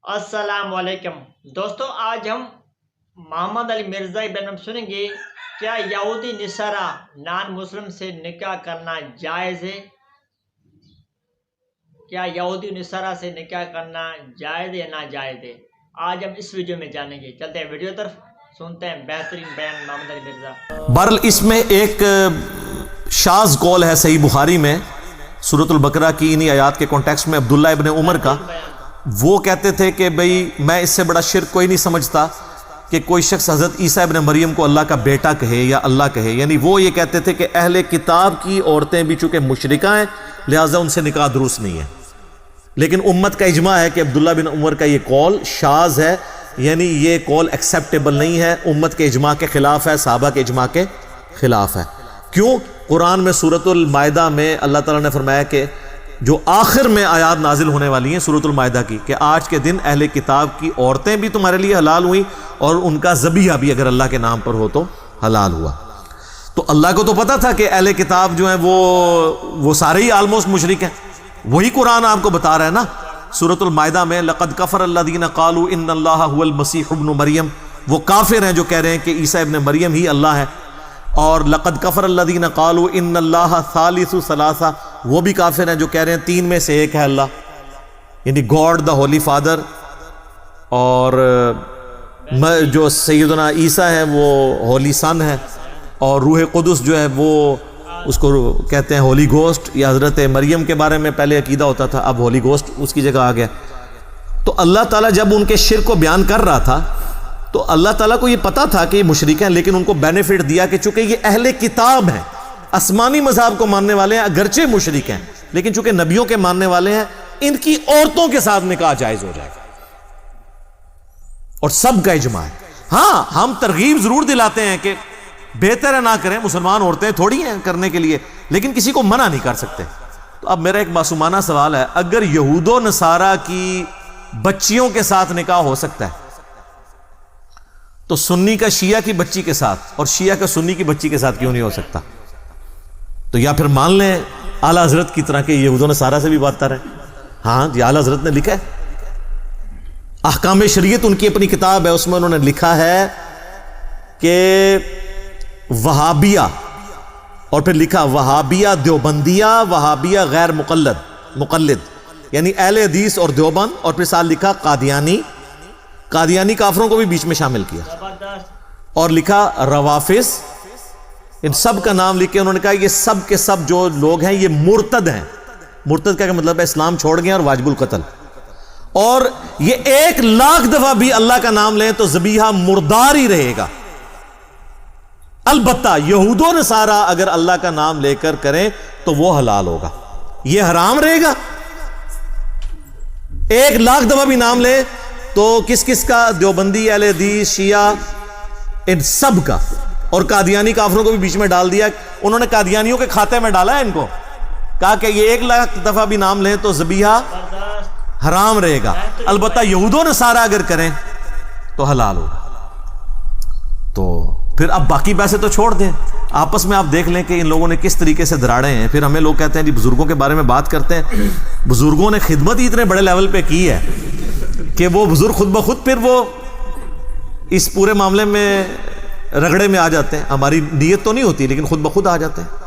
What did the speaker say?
السلام علیکم دوستو، آج ہم محمد علی مرزا بن ہم سنیں گے کیا یہودی نصارہ نان مسلم سے نکاح کرنا جائز ہے؟ کیا یہودی نصارہ سے نکاح کرنا جائز یا ناجائز ہے؟ آج ہم اس ویڈیو میں جانیں گے۔ چلتے ہیں ویڈیو طرف، سنتے ہیں بہترین بیان محمد علی مرزا۔ بہرحال اس میں ایک شاذ قول ہے صحیح بخاری میں، سورۃ البقرہ کی انہی آیات کے کانٹیکسٹ میں، عبداللہ ابن عمر کا۔ وہ کہتے تھے کہ بھئی میں اس سے بڑا شرک کوئی نہیں سمجھتا کہ کوئی شخص حضرت عیسیٰ ابن مریم کو اللہ کا بیٹا کہے یا اللہ کہے، یعنی وہ یہ کہتے تھے کہ اہل کتاب کی عورتیں بھی چونکہ مشرکہ ہیں لہٰذا ان سے نکاح درست نہیں ہے۔ لیکن امت کا اجماع ہے کہ عبداللہ بن عمر کا یہ قول شاذ ہے، یعنی یہ قول ایکسیپٹیبل نہیں ہے، امت کے اجماع کے خلاف ہے، صحابہ کے اجماع کے خلاف ہے۔ کیوں؟ قرآن میں سورۃ المائدہ میں اللہ تعالیٰ نے فرمایا کہ جو آخر میں آیات نازل ہونے والی ہیں سورۃ المائدہ کی، کہ آج کے دن اہل کتاب کی عورتیں بھی تمہارے لیے حلال ہوئیں اور ان کا ذبیحہ بھی اگر اللہ کے نام پر ہو تو حلال ہوا۔ تو اللہ کو تو پتا تھا کہ اہل کتاب جو ہیں وہ سارے ہی آلموسٹ مشرک ہیں، وہی قرآن آپ کو بتا رہا ہے نا سورۃ المائدہ میں، لقد کفر الذین قالوا ان اللہ هو المسیح ابن مریم، وہ کافر ہیں جو کہہ رہے ہیں کہ عیسیٰ ابن مریم ہی اللہ ہے۔ اور لقد کفر الذین قالوا ان اللہ ثالث ثلاثہ، وہ بھی کافر ہیں جو کہہ رہے ہیں تین میں سے ایک ہے اللہ، یعنی گاڈ دا ہولی فادر، اور جو سیدنا عیسیٰ ہے وہ ہولی سن ہے، اور روح قدس جو ہے وہ اس کو کہتے ہیں ہولی گوسٹ، یا حضرت مریم کے بارے میں پہلے عقیدہ ہوتا تھا، اب ہولی گوسٹ اس کی جگہ آ گیا۔ تو اللہ تعالیٰ جب ان کے شرک کو بیان کر رہا تھا تو اللہ تعالیٰ کو یہ پتا تھا کہ یہ مشرک ہیں، لیکن ان کو بینیفٹ دیا کہ چونکہ یہ اہل کتاب ہیں، آسمانی مذہب کو ماننے والے ہیں، اگرچہ مشرک ہیں لیکن چونکہ نبیوں کے ماننے والے ہیں، ان کی عورتوں کے ساتھ نکاح جائز ہو جائے گا، اور سب کا اجماع ہے۔ ہاں ہم ترغیب ضرور دلاتے ہیں کہ بہتر ہے نہ کریں، مسلمان عورتیں تھوڑی ہیں کرنے کے لیے، لیکن کسی کو منع نہیں کر سکتے۔ تو اب میرا ایک معصومانہ سوال ہے، اگر یہود و نصارہ کی بچیوں کے ساتھ نکاح ہو سکتا ہے تو سنی کا شیعہ کی بچی کے ساتھ اور شیعہ کا سنی کی بچی کے ساتھ کیوں نہیں ہو سکتا؟ تو یا پھر مان لیں اعلیٰ حضرت کی طرح کہ یہود و نصارہ سے بھی بدتر ہے۔ ہاں جی، اعلیٰ حضرت نے لکھا ہے، احکام شریعت ان کی اپنی کتاب ہے، اس میں انہوں نے لکھا ہے کہ وہابیہ، اور پھر لکھا وہابیہ دیوبندیہ، وہابیہ غیر مقلد، یعنی اہل حدیث اور دیوبند، اور پھر ساتھ لکھا قادیانی کافروں کو بھی بیچ میں شامل کیا، اور لکھا روافظ، ان سب کا نام لکھ کے انہوں نے کہا یہ سب کے سب جو لوگ ہیں یہ مرتد ہیں۔ مرتد کا مطلب ہے اسلام چھوڑ گئے اور واجب القتل، اور یہ 1,00,000 دفعہ بھی اللہ کا نام لیں تو ذبیحہ مردار ہی رہے گا۔ البتہ یہود و نصارہ اگر اللہ کا نام لے کر کریں تو وہ حلال ہوگا، یہ حرام رہے گا۔ 1,00,000 دفعہ بھی نام لیں تو کس کا؟ دیوبندی، اہل حدیث، شیعہ، ان سب کا، اور قادیانی کافروں کو بھی بیچ میں ڈال دیا۔ انہوں نے قادیانیوں کے کھاتے میں ڈالا ہے ان کو، کہا کہ یہ 1,00,000 دفعہ بھی نام لیں تو ذبیحہ حرام رہے گا، البتہ یہود و نصارہ اگر کریں تو حلال ہوگا۔ تو پھر اب باقی پیسے تو چھوڑ دیں، آپس میں آپ دیکھ لیں کہ ان لوگوں نے کس طریقے سے دراڑے ہیں۔ پھر ہمیں لوگ کہتے ہیں جی بزرگوں کے بارے میں بات کرتے ہیں، بزرگوں نے خدمت ہی اتنے بڑے لیول پہ کی ہے کہ وہ بزرگ خود بخود پھر وہ اس پورے معاملے میں رگڑے میں آ جاتے ہیں۔ ہماری نیت تو نہیں ہوتی لیکن خود بخود آ جاتے ہیں۔